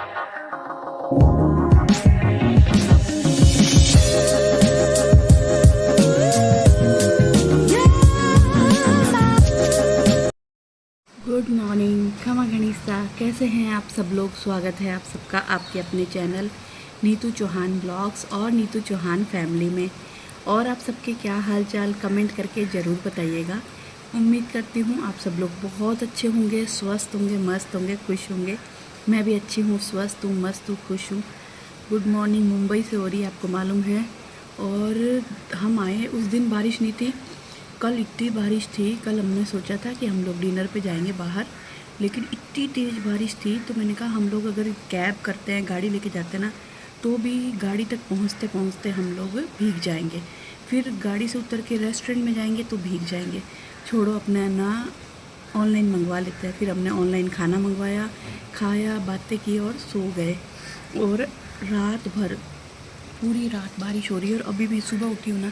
Good morning खमा गणिसा, कैसे हैं आप सब लोग। स्वागत है आप सबका आपके अपने चैनल नीतू चौहान ब्लॉग्स और नीतू चौहान फैमिली में। और आप सबके क्या हाल चाल कमेंट करके ज़रूर बताइएगा। उम्मीद करती हूँ आप सब लोग बहुत अच्छे होंगे, स्वस्थ होंगे, मस्त होंगे, खुश होंगे। मैं भी अच्छी हूँ, स्वस्थ हूँ, मस्त हूँ, खुश हूँ। गुड मॉर्निंग मुंबई से हो रही है, आपको मालूम है। और हम आए उस दिन बारिश नहीं थी, कल इतनी बारिश थी। कल हमने सोचा था कि हम लोग डिनर पे जाएंगे बाहर, लेकिन इतनी तेज़ बारिश थी तो मैंने कहा हम लोग अगर कैब करते हैं, गाड़ी लेके जाते हैं ना, तो भी गाड़ी तक पहुंचते पहुंचते हम लोग भीग जाएंगे। फिर गाड़ी से उतर के रेस्टोरेंट में जाएंगे तो भीग जाएंगे। छोड़ो, अपना ना ऑनलाइन मंगवा लेते हैं। फिर हमने ऑनलाइन खाना मंगवाया, खाया, बातें की और सो गए। और रात भर पूरी रात बारिश हो रही है। और अभी भी सुबह उठी हूँ ना,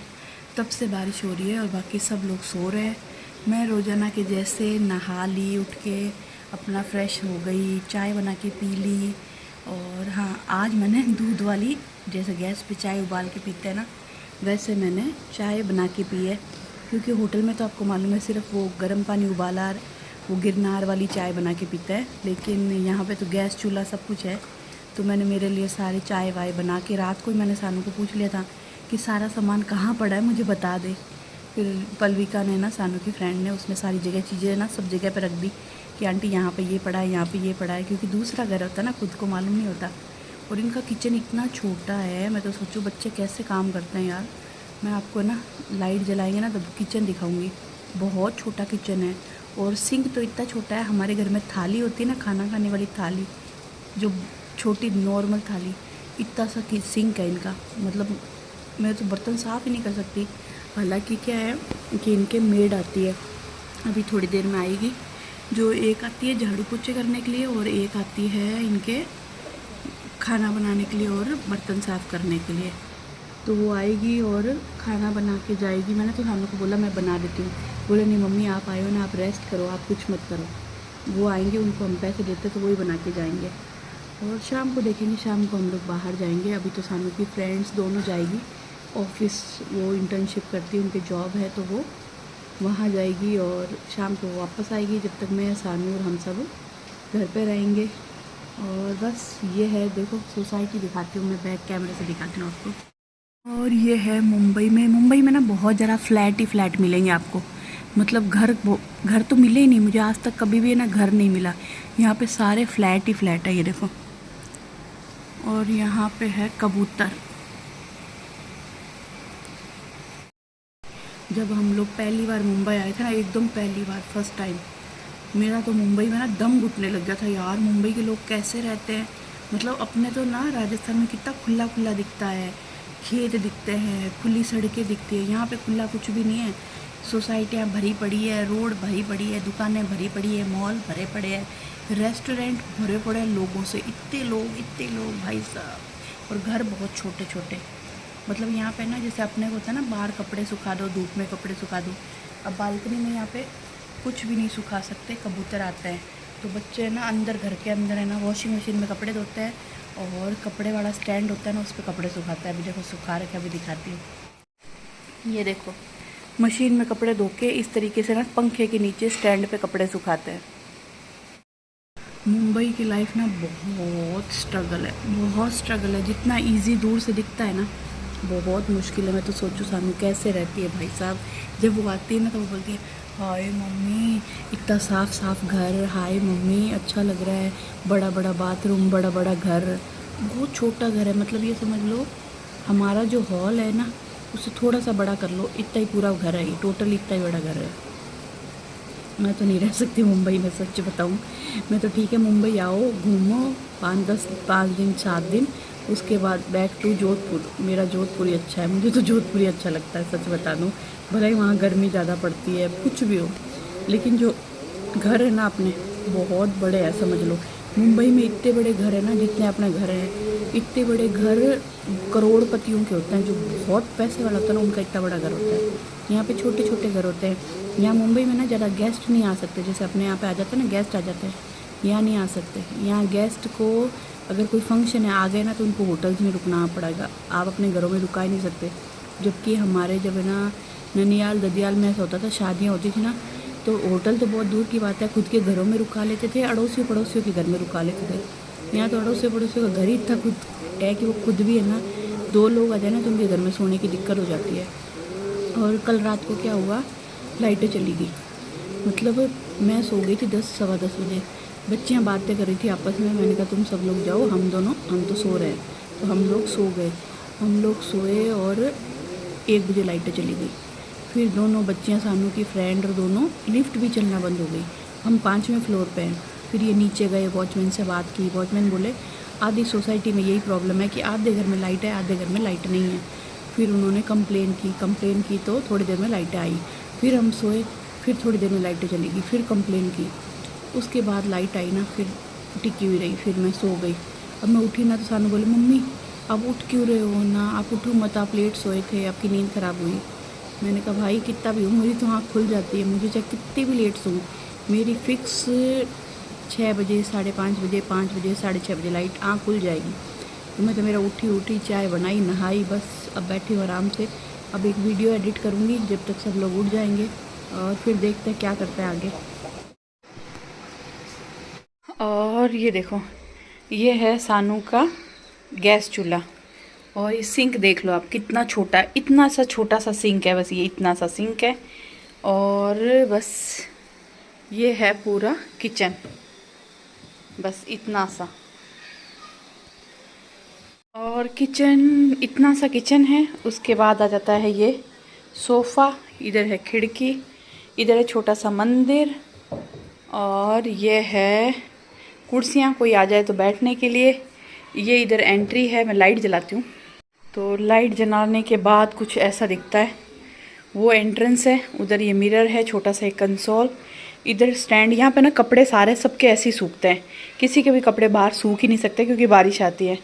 तब से बारिश हो रही है और बाकी सब लोग सो रहे हैं। मैं रोज़ाना के जैसे नहा ली, उठ के अपना फ्रेश हो गई, चाय बना के पी ली। और हाँ, आज मैंने दूध वाली, जैसे गैस पे चाय उबाल के पीते हैं ना, वैसे मैंने चाय बना के पी है। क्योंकि होटल में तो आपको मालूम है सिर्फ वो गर्म पानी उबाला, वो गिरनार वाली चाय बना के पीता है, लेकिन यहाँ पे तो गैस चूल्हा सब कुछ है। तो मैंने मेरे लिए सारे चाय वाय बना के, रात को ही मैंने सानू को पूछ लिया था कि सारा सामान कहाँ पड़ा है, मुझे बता दे। फिर पलविका ने ना, सानू की फ्रेंड ने, उसने सारी जगह चीज़ें ना सब जगह पे रख दी कि आंटी यहाँ पे ये पड़ा है, यहाँ पे ये पड़ा है। क्योंकि दूसरा घर होता है ना, खुद को मालूम नहीं होता। और इनका किचन इतना छोटा है, मैं तो सोचूं बच्चे कैसे काम करते हैं यार। मैं आपको ना लाइट जलाएंगे ना तब किचन दिखाऊंगी। बहुत छोटा किचन है। और सिंक तो इतना छोटा है, हमारे घर में थाली होती है ना, खाना खाने वाली थाली, जो छोटी नॉर्मल थाली, इतना सा सिंक है इनका। मतलब मैं तो बर्तन साफ़ ही नहीं कर सकती। हालांकि क्या है कि इनके मेड आती है, अभी थोड़ी देर में आएगी, जो एक आती है झाड़ू पोछे करने के लिए और एक आती है इनके खाना बनाने के लिए और बर्तन साफ़ करने के लिए। तो वो आएगी और खाना बना के जाएगी। मैंने तो हम लोग को बोला मैं बना देती हूँ। बोले नहीं मम्मी, आप आए हो ना, आप रेस्ट करो, आप कुछ मत करो। वो आएंगे, उनको हम पैसे देते तो वही बना के जाएंगे। और शाम को देखेंगे, शाम को हम लोग बाहर जाएंगे। अभी तो सानू की फ्रेंड्स दोनों जाएगी ऑफिस, वो इंटर्नशिप करती है, उनके जॉब है तो वो वहाँ जाएगी। और शाम को वापस आएगी। जब तक मैं, सानू और हम सब घर पे रहेंगे। और बस ये है, देखो सोसाइटी दिखाती हूँ मैं, बैक कैमरे से दिखाती हूँ आपको। और ये है मुंबई में। मुंबई में ना बहुत ज़रा फ्लैट ही फ्लैट मिलेंगे आपको। मतलब घर तो मिले ही नहीं, मुझे आज तक कभी भी ना घर नहीं मिला। यहाँ पे सारे फ्लैट ही फ्लैट है, ये देखो। और यहाँ पे है कबूतर। जब हम लोग पहली बार मुंबई आए थे ना, एकदम पहली बार, फर्स्ट टाइम, मेरा तो मुंबई में ना दम घुटने लग गया था यार। मुंबई के लोग कैसे रहते हैं। मतलब अपने तो ना राजस्थान में कितना खुला खुला दिखता है, खेत दिखते हैं, खुली सड़कें दिखती है। यहाँ पे खुला कुछ भी नहीं है। सोसाइटियाँ भरी पड़ी है, रोड भरी पड़ी है, दुकानें भरी पड़ी है, मॉल भरे पड़े हैं, रेस्टोरेंट भरे पड़े हैं लोगों से। इतने लोग भाई साहब। और घर बहुत छोटे छोटे। मतलब यहाँ पे ना जैसे अपने को होता है ना, बाहर कपड़े सुखा दो, धूप में कपड़े सुखा दो, अब बालकनी में यहाँ पे कुछ भी नहीं सुखा सकते। कबूतर आते हैं तो बच्चे ना अंदर, घर के अंदर है ना, वॉशिंग मशीन में कपड़े धोते हैं। और कपड़े वाला स्टैंड होता है ना, उस पर कपड़े सुखाता है। अभी देखो सुखा रखे, अभी दिखाती हूँ। ये देखो, मशीन में कपड़े धो के इस तरीके से ना पंखे के नीचे स्टैंड पे कपड़े सुखाते हैं। मुंबई की लाइफ ना बहुत स्ट्रगल है, बहुत स्ट्रगल है। जितना इजी दूर से दिखता है ना, बहुत मुश्किल है। मैं तो सोचूं सानू कैसे रहती है भाई साहब। जब वो आती है ना तो वो बोलती है, हाय मम्मी इतना साफ़ साफ़ घर, हाय मम्मी अच्छा लग रहा है, बड़ा बड़ा बाथरूम, बड़ा बड़ा घर। बहुत छोटा घर है, मतलब ये समझ लो हमारा जो हॉल है ना, उससे थोड़ा सा बड़ा कर लो, इतना ही पूरा घर है। टोटल इतना ही बड़ा घर है। मैं तो नहीं रह सकती मुंबई में, सच बताऊँ। मैं तो ठीक है, मुंबई आओ, घूमो 5 दिन 7 दिन, उसके बाद बैक टू जोधपुर। मेरा जोधपुर ही अच्छा है, मुझे तो जोधपुर ही अच्छा लगता है, सच बता दूँ। भले ही वहाँ गर्मी ज़्यादा पड़ती है, कुछ भी हो, लेकिन जो घर है ना अपने, बहुत बड़े हैं समझ लो। मुंबई में इतने बड़े घर है ना, जितने अपने घर हैं, इतने बड़े घर करोड़पतियों के होते हैं। जो बहुत पैसे वाला होता है ना, उनका इतना बड़ा घर होता है। यहाँ पे छोटे छोटे घर होते हैं। यहाँ मुंबई में ना ज़्यादा गेस्ट नहीं आ सकते, जैसे अपने यहाँ पे आ जाते हैं ना, गेस्ट आ जाते हैं। यहाँ नहीं आ सकते। यहाँ गेस्ट को अगर कोई फंक्शन है आ गए ना तो उनको होटल्स में रुकना पड़ेगा, आप अपने घरों में रुका ही नहीं सकते। जबकि हमारे जब है ना ननियाल ददियाल में ऐसा होता था, शादियाँ होती थी ना तो होटल तो बहुत दूर की बात है, खुद के घरों में रुका लेते थे, अड़ोसियों पड़ोसियों के घर में रुका लेते थे। यहाँ तो अड़ोसियों पड़ोसियों का घर ही इतना खुद है कि वो खुद भी है ना 2 लोग आ जाए ना तो उनके घर में सोने की दिक्कत हो जाती है। और कल रात को क्या हुआ, लाइटें चली गई। मतलब मैं सो गई थी 10 सवा 10 बजे, बच्चियाँ बातें कर रही थी आपस में। मैंने कहा तुम सब लोग जाओ, हम तो सो रहे हैं। तो हम लोग सो गए, हम लोग सोए और 1 बजे लाइटें चली गई। फिर दोनों बच्चियाँ सानू की फ्रेंड और दोनों, लिफ्ट भी चलना बंद हो गई। हम 5वें फ्लोर पे हैं। फिर ये नीचे गए, वॉचमैन से बात की। वॉचमैन बोले आधी सोसाइटी में यही प्रॉब्लम है कि आधे घर में लाइट है, आधे घर में लाइट नहीं है। फिर उन्होंने कंप्लेन की तो थोड़ी देर में लाइटें आई। फिर हम सोए, फिर थोड़ी देर में लाइटें चली गई, फिर कंप्लेन की। उसके बाद लाइट आई ना, फिर टिकी हुई रही। फिर मैं सो गई। अब मैं उठी ना तो सानू बोले मम्मी आप उठ क्यों रहे हो ना, आप उठो मत, आप लेट सोए थे, आपकी नींद ख़राब हुई। मैंने कहा भाई कितना भी हो मेरी तो आँख खुल जाती है, मुझे चाहे कितनी भी लेट सोऊं, मेरी फिक्स 6 बजे, 5:30 बजे, 5 बजे, 6:30 बजे लाइट आँख खुल जाएगी। तो मैं तो मेरा उठी चाय बनाई, नहाई, बस अब बैठी हूँ आराम से। अब एक वीडियो एडिट करूँगी जब तक सब लोग उठ जाएंगे और फिर देखते हैं क्या करते हैं आगे। और ये देखो, ये है सानू का गैस चूल्हा और ये सिंक देख लो आप कितना छोटा है, इतना सा छोटा सा सिंक है, बस ये इतना सा सिंक है। और बस ये है पूरा किचन, बस इतना सा। और किचन, इतना सा किचन है। उसके बाद आ जाता है ये सोफ़ा, इधर है खिड़की, इधर है छोटा सा मंदिर और ये है कुर्सियाँ, कोई आ जाए तो बैठने के लिए। ये इधर एंट्री है। मैं लाइट जलाती हूँ। तो लाइट जलाने के बाद कुछ ऐसा दिखता है, वो एंट्रेंस है। उधर ये मिरर है, छोटा सा एक कंसोल, इधर स्टैंड। यहाँ पे ना कपड़े सारे सबके ऐसे ही सूखते हैं, किसी के भी कपड़े बाहर सूख ही नहीं सकते क्योंकि बारिश आती है।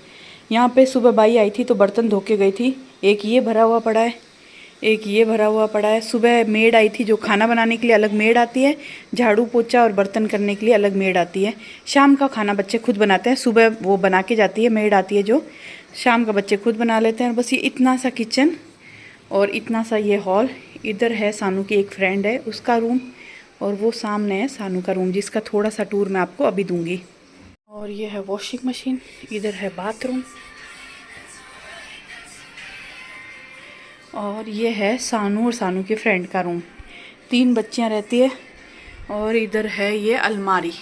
यहाँ पे सुबह बाई आई थी तो बर्तन धो के गई थी। एक ये भरा हुआ पड़ा है, एक ये भरा हुआ पड़ा है। सुबह मेड आई थी, जो खाना बनाने के लिए अलग मेड आती है, झाड़ू पोछा और बर्तन करने के लिए अलग मेड आती है। शाम का खाना बच्चे खुद बनाते हैं, सुबह वो बना के जाती है, मेड आती है जो। शाम का बच्चे खुद बना लेते हैं। बस ये इतना सा किचन और इतना सा ये हॉल। इधर है सानू की एक फ्रेंड है, उसका रूम, और वो सामने है सानू का रूम, जिसका थोड़ा सा टूर मैं आपको अभी दूंगी। और ये है वॉशिंग मशीन, इधर है बाथरूम, और ये है सानू और सानू के फ्रेंड का रूम। 3 बच्चियां रहती है। और इधर है ये अलमारी।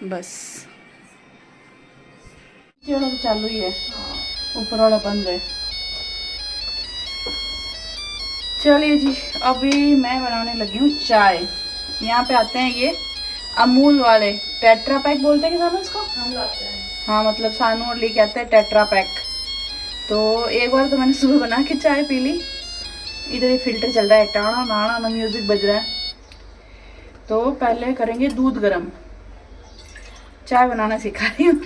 बस नीचे वाला तो चालू ही है, ऊपर वाला बंद है। चलिए जी, अभी मैं बनाने लगी हूँ चाय। यहाँ पे आते हैं ये अमूल वाले टेट्रा पैक, बोलते हैं कि सानू इसको, हम लाते हैं। हाँ, मतलब सानू और लेके आते हैं टेट्रा पैक। तो एक बार तो मैंने सुबह बना के चाय पी ली। इधर ही फिल्टर चल रहा है, टाणा नाना ना म्यूजिक बज रहा है। तो पहले करेंगे दूध गरम। चाय बनाना सिखा रही हूँ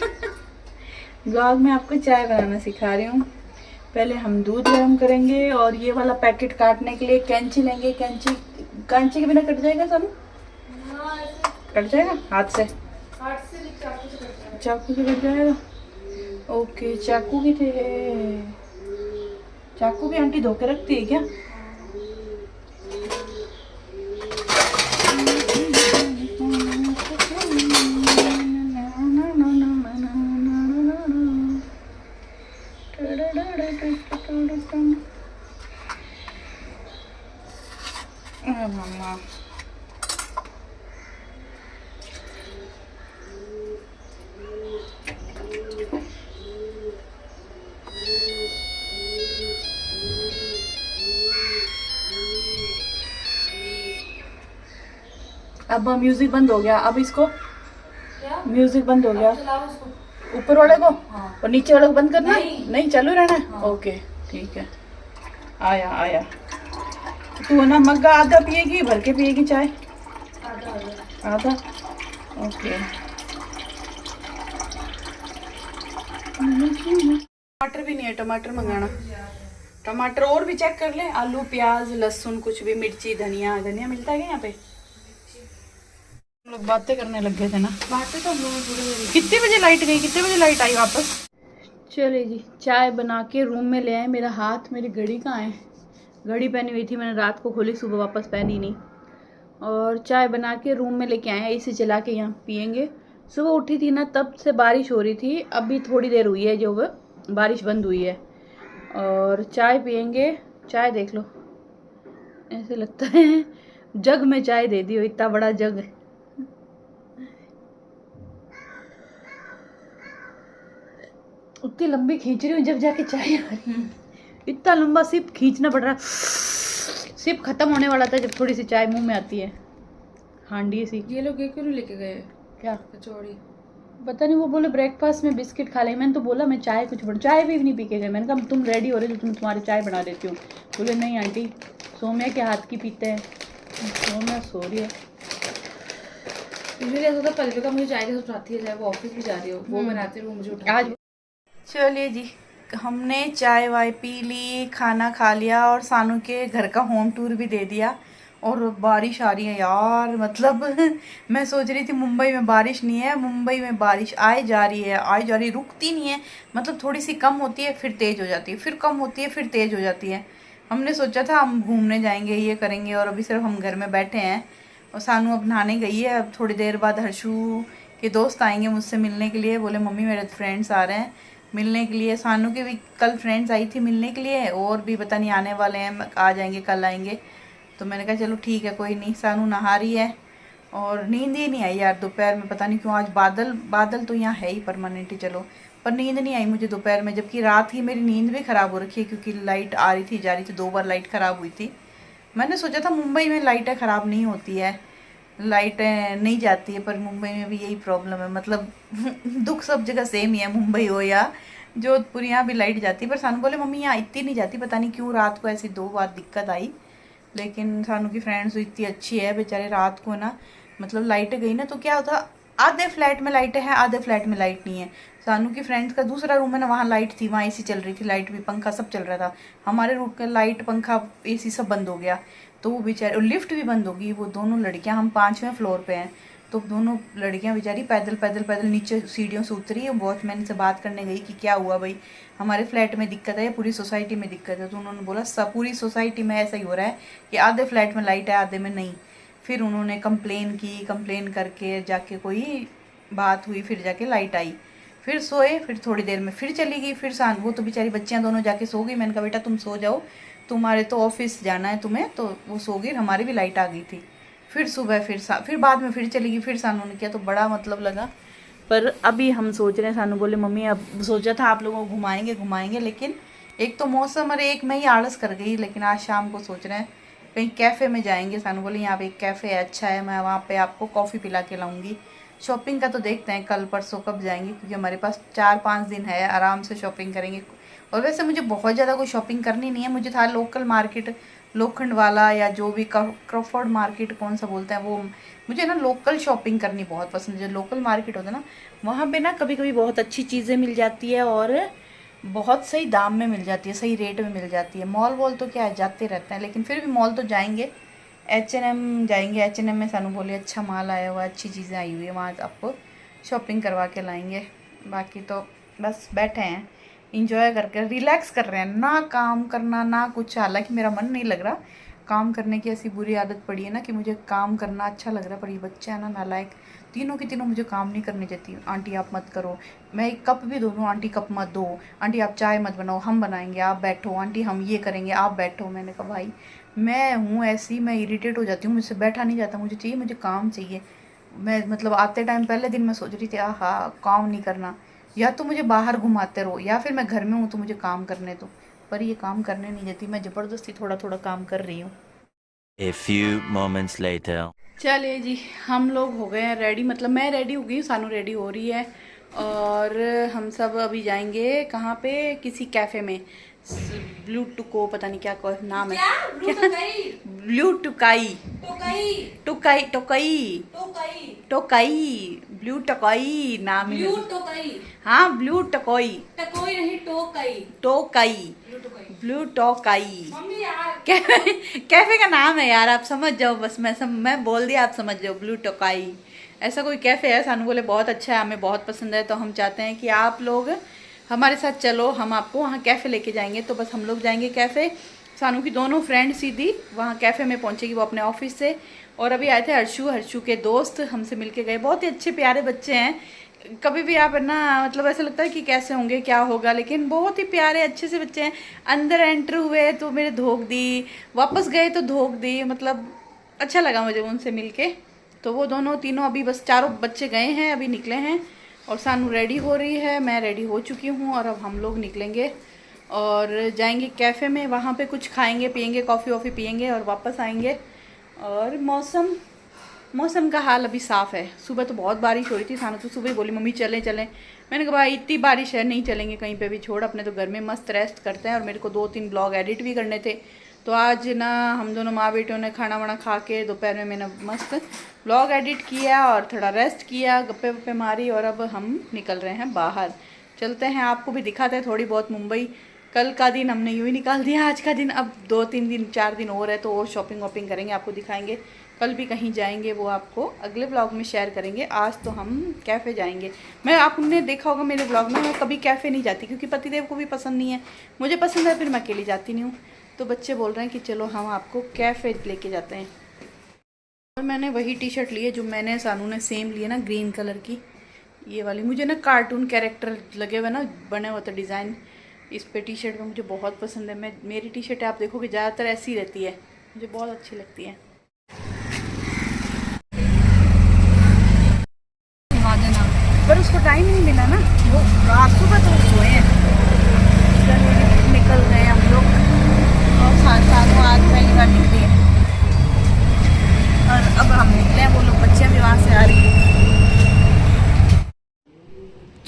ब्लॉग में आपको चाय बनाना सिखा रही हूँ। पहले हम दूध गरम करेंगे और ये वाला पैकेट काटने के लिए कैंची लेंगे। कैंची के बिना कट जाएगा सब, कट जाएगा हाथ से चाकू से कट जाएगा। ओके, चाकू भी थे, चाकू भी आंटी धो के रखती है क्या? मम्मा अब म्यूजिक बंद हो गया। अब इसको म्यूजिक बंद हो गया, ऊपर वाले को। हाँ। और नीचे वाले को बंद करना? नहीं चालू रहना है। हाँ। ओके ठीक है। आया तू ना मग्गा आधा पिएगी, भर के पिएगी चाय? आधा। ओके। टमाटर भी नहीं है, टमाटर मंगाना। टमाटर और भी चेक कर ले, आलू प्याज लहसुन कुछ भी, मिर्ची धनिया। धनिया मिलता है क्या यहाँ पे? लोग बातें करने लग गए थे ना। बातें तो हम लोग थोड़ी। कितने बजे लाइट गई, कितने बजे लाइट आई वापस? चलिए जी, चाय बना के रूम में ले आए। मेरा हाथ, मेरी घड़ी कहाँ है? घड़ी पहनी हुई थी मैंने, रात को खोली, सुबह वापस पहनी नहीं। और चाय बना के रूम में लेके आए, एसी चला के यहाँ पियेंगे। सुबह उठी थी ना तब से बारिश हो रही थी, अभी थोड़ी देर हुई है जो बारिश बंद हुई है। और चाय पियेंगे। चाय देख लो, ऐसे लगता है जग में चाय दे दी हो, इतना बड़ा जग है। उतनी लंबी खींच रही हूँ जब जाके चाय आ रही है। इतना लंबा सिप खींचना पड़ रहा। सिप खत्म होने वाला था जब थोड़ी सी चाय मुंह में आती है। हांडी सी। ये लोग ये क्यों नहीं लेके गए? क्या कचौड़ी? पता नहीं, वो बोले ब्रेकफास्ट में बिस्किट खा ले। मैंने तो बोला मैं चाय कुछ चाय भी नहीं पी के गए। मैंने कहा तुम रेडी हो रहे तो तुम तुम्हारी चाय बना देती हूँ। बोले नहीं आंटी, सोम्या के हाथ की पीते हैं। सोम्या सो रही है। मुझे ऐसा था पल्लवी का मुझे चाय के साथ उठाती है, चाहे वो ऑफिस भी जा रही हो, वो बनाते रहो मुझे उठाती आज चलिए जी, हमने चाय वाय पी ली, खाना खा लिया और सानू के घर का होम टूर भी दे दिया। और बारिश आ रही है यार, मतलब मैं सोच रही थी मुंबई में बारिश नहीं है, मुंबई में बारिश आए जा रही है, आए जा रही है, रुकती नहीं है। मतलब थोड़ी सी कम होती है फिर तेज़ हो जाती है, फिर कम होती है फिर तेज़ हो जाती है। हमने सोचा था हम घूमने जाएंगे, ये करेंगे, और अभी सिर्फ हम घर में बैठे हैं। और सानू अब नहाने गई है। अब थोड़ी देर बाद हर्षू के दोस्त आएंगे मुझसे मिलने के लिए। बोले मम्मी मेरे फ्रेंड्स आ रहे हैं मिलने के लिए। सानू के भी कल फ्रेंड्स आई थी मिलने के लिए, और भी पता नहीं आने वाले हैं, आ जाएंगे कल आएंगे। तो मैंने कहा चलो ठीक है कोई नहीं। सानू नहा रही है और नींद ही नहीं आई यार दोपहर में, पता नहीं क्यों। आज बादल बादल तो यहाँ है ही परमानेंट ही, चलो, पर नींद नहीं आई मुझे दोपहर में। जबकि रात की मेरी नींद भी ख़राब हो रखी है क्योंकि लाइट आ रही थी जा रही थी, 2 बार लाइट ख़राब हुई थी। मैंने सोचा था मुंबई में लाइटें ख़राब नहीं होती है, लाइटें नहीं जाती है, पर मुंबई में भी यही प्रॉब्लम है। मतलब दुख सब जगह सेम ही है, मुंबई हो या जोधपुर, यहाँ भी लाइट जाती है। पर सानू बोले मम्मी यहाँ इतनी नहीं जाती, पता नहीं क्यों रात को ऐसी 2 बार दिक्कत आई। लेकिन सानू की फ्रेंड्स इतनी अच्छी है बेचारे, रात को ना मतलब लाइट गई ना तो क्या होता, आधे फ्लैट में लाइटें हैं आधे फ्लैट में लाइट नहीं है। सानू की फ्रेंड्स का दूसरा रूम है ना, वहाँ लाइट थी, वहाँ एसी चल रही थी, लाइट भी पंखा सब चल रहा था। हमारे रूम का लाइट पंखा एसी सब बंद हो गया। तो वो बेचारे, और लिफ्ट भी बंद होगी। वो दोनों लड़कियां, हम 5वें फ्लोर पे हैं, तो दोनों लड़कियां बेचारी पैदल पैदल पैदल नीचे सीढ़ियों से उतरी। और वॉचमैन से बात करने गई कि क्या हुआ भाई, हमारे फ्लैट में दिक्कत है या पूरी सोसाइटी में दिक्कत है? तो उन्होंने बोला सब पूरी सोसाइटी में ऐसा ही हो रहा है कि आधे फ्लैट में लाइट है आधे में नहीं। फिर उन्होंने कंप्लेन की, कंप्लेन करके जाके कोई बात हुई, फिर जाके लाइट आई। फिर सोए, फिर थोड़ी देर में फिर चली गई। फिर वो तो बेचारी बच्चियां दोनों जाके सो गई। मैंने कहा बेटा तुम सो जाओ, तुम्हारे तो ऑफिस जाना है तुम्हें, तो वो सो गई। हमारी भी लाइट आ गई थी। फिर सुबह फिर बाद में फिर चली गई। फिर सानू ने किया तो बड़ा मतलब लगा। पर अभी हम सोच रहे हैं, सानू बोले मम्मी अब सोचा था आप लोगों को घुमाएंगे घुमाएंगे, लेकिन एक तो मौसम और एक मैं ही आलस कर गई। लेकिन आज शाम को सोच रहे हैं कहीं कैफ़े में जाएंगे। सानू बोले यहाँ पे एक कैफ़े है अच्छा है, मैं वहाँ पे आपको कॉफ़ी पिला के लाऊंगी। शॉपिंग का तो देखते हैं कल परसों कब जाएंगे, क्योंकि हमारे पास 4-5 दिन है, आराम से शॉपिंग करेंगे। और वैसे मुझे बहुत ज़्यादा कोई शॉपिंग करनी नहीं है, मुझे था लोकल मार्केट, लोखंड वाला या जो भी क्रॉफर्ड मार्केट कौन सा बोलते हैं वो, मुझे ना लोकल शॉपिंग करनी बहुत पसंद है। जो लोकल मार्केट होता है ना, वहाँ पे ना कभी कभी बहुत अच्छी चीज़ें मिल जाती है और बहुत सही दाम में मिल जाती है, सही रेट में मिल जाती है। मॉल वॉल तो क्या है, जाते रहते हैं, लेकिन फिर भी मॉल तो जाएंगे। H&M जाएंगे, H&M में सानू बोले अच्छा माल आया हुआ है, अच्छी चीज़ें आई हुई है, वहाँ आपको शॉपिंग करवा के लाएंगे। बाकी तो बस बैठे हैं, इंजॉय करके रिलैक्स कर रहे हैं, ना काम करना ना कुछ। हालांकि मेरा मन नहीं लग रहा काम करने की, ऐसी बुरी आदत पड़ी है ना कि मुझे काम करना अच्छा लग रहा है। पर ये बच्चा है ना नालायक, तीनों की तीनों मुझे काम नहीं करने देती। आंटी आप मत करो, मैं एक कप भी दो दूँ, आंटी कप मत दो, आंटी आप चाय मत बनाओ, हम बनाएंगे आप बैठो, आंटी हम ये करेंगे आप बैठो। मैंने कहा भाई मैं हूँ ऐसी, मैं इरिटेट हो जाती हूँ, मुझसे बैठा नहीं जाता, मुझे चाहिए, मुझे काम चाहिए। मैं मतलब आते टाइम पहले दिन मैं सोच रही थी आहा काम नहीं करना, या तो मुझे बाहर घुमाते रहो या फिर मैं घर में हूँ तो मुझे काम करने दो। पर ये काम करने नहीं देती, मैं ज़बरदस्ती थोड़ा थोड़ा काम कर रही हूँ। A few moments later. चलिए जी, हम लोग हो गए हैं रेडी, मतलब मैं रेडी हो गई हूँ, सानू रेडी हो रही है। और हम सब अभी जाएंगे कहाँ पे, किसी कैफ़े में, ब्लू टुको पता नहीं क्या नाम है, ब्लू टुकाई, टुकाई टोकई टोकई ब्लू टोकई नाम है। हाँ ब्लू टोकई, टकोई नहीं टोकई, टोकई ब्लू टोकई कैफे का नाम है यार, आप समझ जाओ बस। मैं बोल दिया आप समझ जाओ, ब्लू टोकाई ऐसा कोई कैफ़े है। सानू बोले बहुत अच्छा है, हमें बहुत पसंद है, तो हम चाहते हैं कि आप लोग हमारे साथ चलो, हम आपको वहाँ कैफ़े लेके जाएंगे। तो बस हम लोग जाएंगे कैफ़े। सानू की दोनों फ्रेंड सीधी वहाँ कैफ़े में पहुँचेगी, वो अपने ऑफिस से। और अभी आए थे हर्षू के दोस्त, हमसे मिलके गए। बहुत ही अच्छे प्यारे बच्चे हैं। कभी भी आप है ना, मतलब ऐसा लगता है कि कैसे होंगे, क्या होगा, लेकिन बहुत ही प्यारे अच्छे से बच्चे हैं। अंदर एंटर हुए तो मेरे धोख दी, वापस गए तो धोख दी, मतलब अच्छा लगा मुझे उनसे मिलके। तो वो दोनों तीनों अभी बस चारों बच्चे गए हैं, अभी निकले हैं। और सानू रेडी हो रही है, मैं रेडी हो चुकी हूँ, और अब हम लोग निकलेंगे और जाएंगे कैफ़े में। वहाँ पे कुछ खाएंगे पियेंगे, कॉफ़ी वॉफ़ी पियेंगे और वापस आएंगे। और मौसम का हाल अभी साफ़ है। सुबह तो बहुत बारिश हो रही थी, सानू तो सुबह ही बोली मम्मी चलें चलें। मैंने कहा भाई इतनी बारिश है, नहीं चलेंगे कहीं पे भी, छोड़, अपने तो घर में मस्त रेस्ट करते हैं। और मेरे को 2-3 ब्लॉग एडिट भी करने थे। तो आज ना हम दोनों माँ बेटों ने खाना वाना खा के दोपहर में मैंने मस्त ब्लॉग एडिट किया और थोड़ा रेस्ट किया, गप्पे वप्पे मारी, और अब हम निकल रहे हैं बाहर। चलते हैं, आपको भी दिखाते हैं थोड़ी बहुत मुंबई। कल का दिन हमने यूँ ही निकाल दिया, आज का दिन अब 2-3 दिन 4 दिन और है, तो और शॉपिंग वॉपिंग करेंगे, आपको दिखाएंगे। कल भी कहीं जाएंगे, वो आपको अगले ब्लॉग में शेयर करेंगे। आज तो हम कैफ़े जाएंगे। मैं, आपने देखा होगा मेरे ब्लॉग में, मैं कभी कैफ़े नहीं जाती क्योंकि पतिदेव को भी पसंद नहीं है, मुझे पसंद है, फिर मैं अकेली जाती नहीं हूँ। तो बच्चे बोल रहे हैं कि चलो हम आपको कैफ़े लेके जाते हैं। और मैंने वही टी शर्ट ली है जो मैंने, सानू ने सेम ली है ना, ग्रीन कलर की, ये वाली। मुझे ना कार्टून कैरेक्टर लगे हुए ना, बने हुए थे डिज़ाइन इस पे टी शर्ट में, मुझे बहुत पसंद है। मेरी टी शर्ट आप देखोगे ज़्यादातर ऐसी रहती है, मुझे बहुत अच्छी लगती है। पर उसको टाइम नहीं मिला ना, वो रात सुबह तो सोए हैं। निकल गए हम लोग, और साथ आज पहली बार निकली है, और अब हम निकले हैं, वो लोग बच्चे भी वहाँ से आ रही है।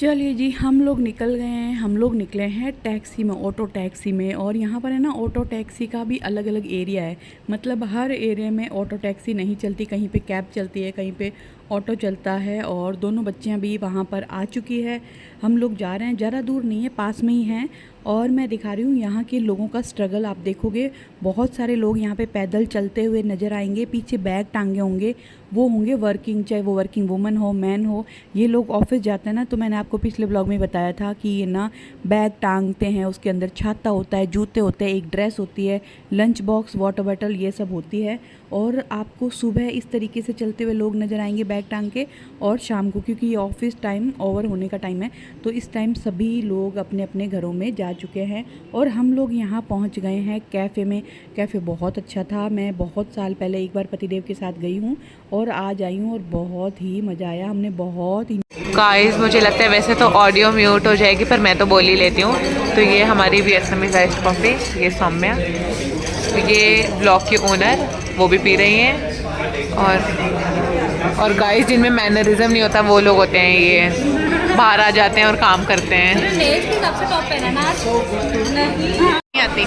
चलिए जी, हम लोग निकल गए हैं। हम लोग निकले हैं टैक्सी में, ऑटो टैक्सी में। और यहाँ पर है ना, ऑटो टैक्सी का भी अलग अलग एरिया है, मतलब हर एरिया में ऑटो टैक्सी नहीं चलती, कहीं पे कैब चलती है, कहीं पे ऑटो चलता है। और दोनों बच्चियाँ भी वहाँ पर आ चुकी है। हम लोग जा रहे हैं, ज़्यादा दूर नहीं है, पास में ही हैं। और मैं दिखा रही हूँ यहाँ के लोगों का स्ट्रगल। आप देखोगे बहुत सारे लोग यहाँ पे पैदल चलते हुए नज़र आएंगे, पीछे बैग टांगे होंगे, वो होंगे वर्किंग, चाहे वो वर्किंग वुमन हो, मैन हो। ये लोग ऑफिस जाते हैं ना, तो मैंने आपको पिछले ब्लॉग में बताया था कि ये ना बैग टांगते हैं, उसके अंदर छाता होता है, जूते होते हैं, एक ड्रेस होती है, लंच बॉक्स, वाटर बॉटल, ये सब होती है। और आपको सुबह इस तरीके से चलते हुए लोग नज़र आएंगे बैग टांग के, और शाम को, क्योंकि ये ऑफिस टाइम ओवर होने का टाइम है, तो इस टाइम सभी लोग अपने अपने घरों में जा चुके हैं। और हम लोग यहाँ पहुँच गए हैं कैफ़े में। कैफ़े बहुत अच्छा था, मैं बहुत साल पहले एक बार पतिदेव के साथ गई हूँ और आज आई हूँ, और बहुत ही मज़ा आया। हमने बहुत ही गाइस, मुझे लगता है वैसे तो ऑडियो म्यूट हो जाएगी, पर मैं तो बोल ही लेती हूँ। तो ये हमारी VSME आइस्ड कॉफ़ी, ये सौम्या, ये ब्लॉग की ओनर, वो भी पी रही हैं। और गाइस, जिनमें मैनरिज्म नहीं होता वो लोग होते हैं, ये बाहर आ जाते हैं और काम करते हैं। नहीं आती।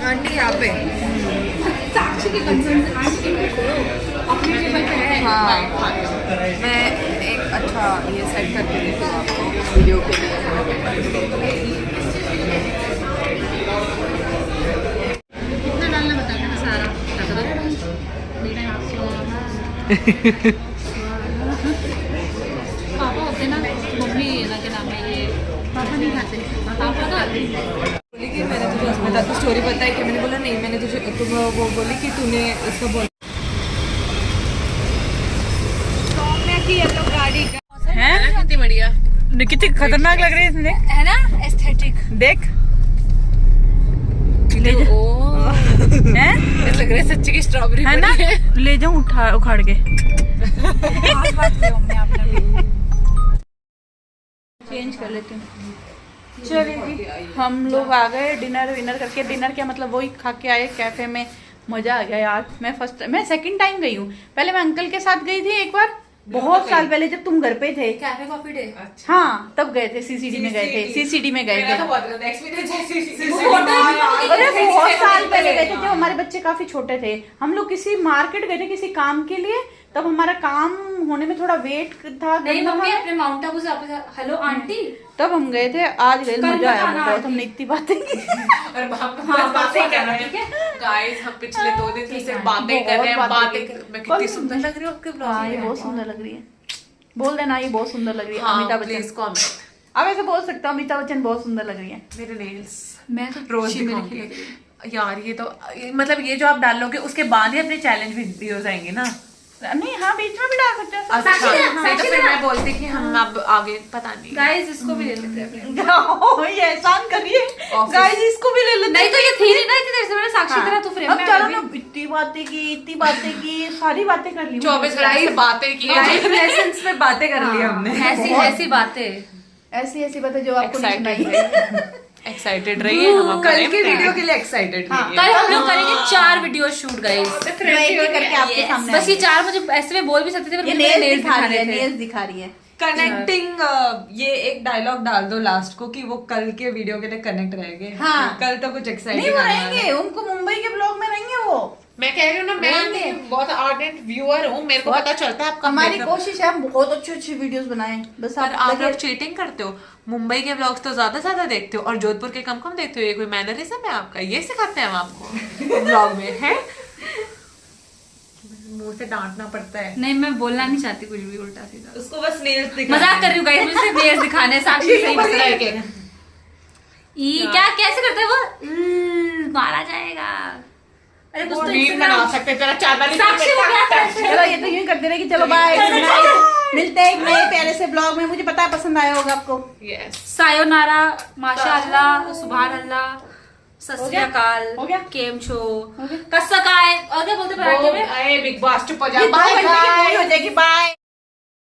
आंटी यहाँ पे हाँ, मैं एक अच्छा ये सेट करके देती हूँ आपको वीडियो के लिए। कितना डालना बता देना, सारा पापा होते ना, मम्मी के नाम है ये, पापा नहीं खाते, पापा का बोली कि मैंने तुझे उसमें तो स्टोरी बताई कि मैंने बोला नहीं, मैंने तुझे, तुम वो बोली कि तूने उसको बोला की येलो गाड़ी का है, कितनी बढ़िया, कितनी खतरनाक लग रही है इसमें, है ना, एस्थेटिक। देख ले जा, हैं लग रहा है सच्ची की स्ट्रॉबेरी है ना, ले जाऊं उखाड़ के। बात करो हमने आपने भी चेंज कर लेती हूँ। चलिए, हम लोग आ गए डिनर विनर करके। डिनर क्या मतलब, वही खा के आए कैफे में, मजा आ गया यार। मैं सेकंड टाइम गई हूँ। पहले मैं अंकल के साथ गई थी एक बार, बहुत साल पहले, जब तुम घर पे थे, कैफे कॉफी डे। हाँ, तब गए थे, सीसीडी में गए थे, सीसीडी में गए थे। अरे बहुत साल पहले गए थे, जब हमारे बच्चे काफी छोटे थे। हम लोग किसी मार्केट गए थे किसी काम के लिए, तब हमारा काम होने में थोड़ा वेट था। नहीं मम्मी, अपने माउंट आबू से हेलो आंटी, तब हम गए थे, आज गए मजा आया बहुत, हमने इतनी बातें की। और बातें कर रहे हैं गाइस, हम पिछले 2 दिन से सिर्फ बातें कर रहे हैं, मैं कितनी सुंदर लग रही हूँ आपके ब्लॉग हाँ, ये बहुत सुंदर लग रही है, बोल देना ये बहुत सुंदर लग रही है। Amitabh Bachchan, please comment. अब ऐसे बोल सकता हूँ अमिताभ बच्चन बहुत सुंदर लग रही है। मेरे नेल्स मैं तो रोज दिखाऊंगी यार, ये तो मतलब ये जो आप डालोगे उसके बाद ही अपने चैलेंज वीडियोस आएंगे ना? नहीं हाँ, बीच में भी डाल सकते हैं। अच्छा, नहीं तो फिर मैं बोलती कि हम अब आगे पता नहीं। गाइस इसको भी ले लेते हैं। ये एहसान करिए गाइस, इसको भी ले लेते। नहीं तो ये थी नहीं ना इतनी देर से, मैंने साक्षी तरह तो फ्रेम अब में चलो ना, इतनी बातें की, सारी बातें कर ली। 24 घंटे से बातें की लाइफ लेसन्स में बातें कर ली हमने, ऐसी बातें, ऐसी बातें जो आपको नहीं सुनाई। एक्साइटेड रहिए, हम आपको कल के वीडियो के लिए एक्साइटेड हाँ, कल हम लोग करेंगे 4 वीडियो शूट गाइस, करके आपके सामने बस ये 4 मुझे ऐसे में बोल भी सकते थे पर ये मुझे नेल्स nails दिखा रही है, दिखाने थे। नेल्स दिखा रही है। कनेक्टिंग ये एक डायलॉग डाल दो लास्ट को कि वो कल के वीडियो के लिए कनेक्ट रहेंगे। हाँ। कल तो कुछ नहीं एक्साइटिंग वो रहेंगे, उनको मुंबई के ब्लॉग में रहेंगे वो। मैं कह रही हूँ ना, मैं बहुत आर्डेंट व्यूअर हूँ, मेरे को पता चलता है आपका। हमारी कोशिश है हम बहुत अच्छी वीडियोस बनाएं, बस पर आप लोग चीटिंग करते हो, मुंबई के व्लॉग्स तो ज्यादा देखते हो और जोधपुर के कम देखते हो। ये कोई मैनरिज्म है आपका? ये सिखाते हैं हम आपको व्लॉग में है? मुंह से डांटना पड़ता है। नहीं मैं बोलना नहीं चाहती कुछ भी उल्टा सीधा, उसको बस नेल्स दिखा। मजाक कर रही हूँ गाइस, मुझे नेल्स दिखाने हैं। साक्षी सही बता रही है। क्या कैसे करता है वो? मारा जाएगा। अरे कुछ तो मीम बना सकते, तेरा चैनल साक्षी वो क्या करता है? चलो ये तो यूं करते रहे कि चलो बाय, मिलते हैं एक नए प्यारे से ब्लॉग में। मुझे पता है पसंद आया होगा आपको। यस, सायोनारा, माशाअल्लाह, सुभान अल्लाह, सत श्री अकाल, हो गया? केम छो, कस्सा काय, और क्या बोलते पराठे में? बिग बॉस चुप हो जा, ये 2 बाय घंटे की बाय। मूवी हो जाएगी। बाय।